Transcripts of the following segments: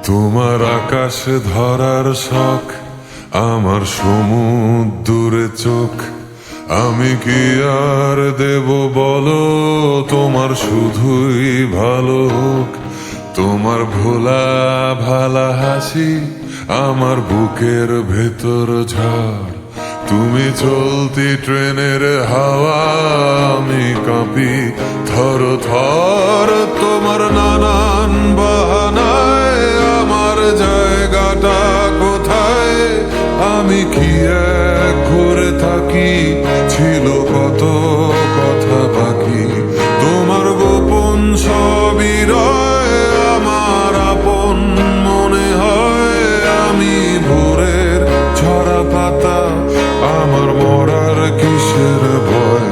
তোমার আকাশে ধরার শখ, আমার সমুদ্রে চোখ। আমি কি আর দেব বলো, তোমার শুধুই ভালো হোক। তোমার ভোলা ভালা হাসি আমার বুকের ভেতর ঝড়। তুমি চলতি ট্রেনের হাওয়া, আমি কাঁপি থর থর। তোমার নানান বাহানায় আমার জায়গাটা কোথায়? আমি কি এক ঘুরে থাকি, ছিল কত কথা বাকি। তোমার গোপন সবই রয় আমার আপন মনে হয়। আমি ভোরের ঝরা পাতা, আমার মরার কিসের ভয়?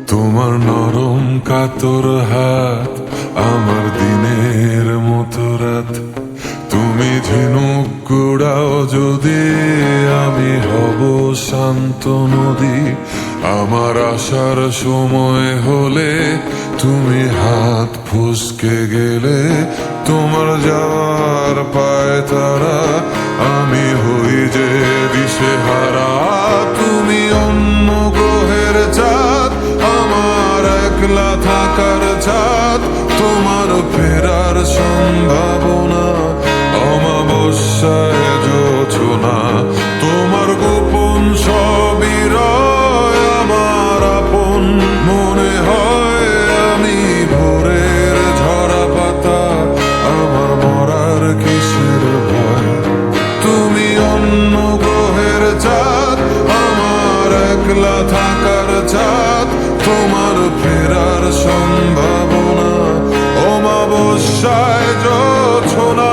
তোমার নরম কাতর হাত আমার দিনের মতো রাত। তুমি ঝিনুক কুড়াও যদি, আমি হব শান্ত নদী। আমার আসার সময় হলে তুমি হাত ফসকে গেলে। তোমার যাওয়ার পায় তারা, আমি হই যে দিশেহারা। তুমি অন্য গ্রহের চাঁদ, আমার একলা থাকার ছাদ। তোমার ফেরার সম্ভাবনা অমাবস্যায় জোছনা। তোমার গোপন সবই রয় আমার আপন মনে হয়। আমি ভোরের ঝরা পাতা, আমার মরার কিসের ভয়? তুমি অন্য গ্রহের চাঁদ, আমার একলা থাকার ছাদ। তোমার ফেরার সম্ভাবনা অমাবস্যায় জোছনা।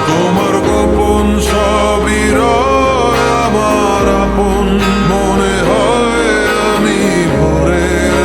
তোমার গোপন সবই রয় আমার আপন মনে হয়। আমি ভোরের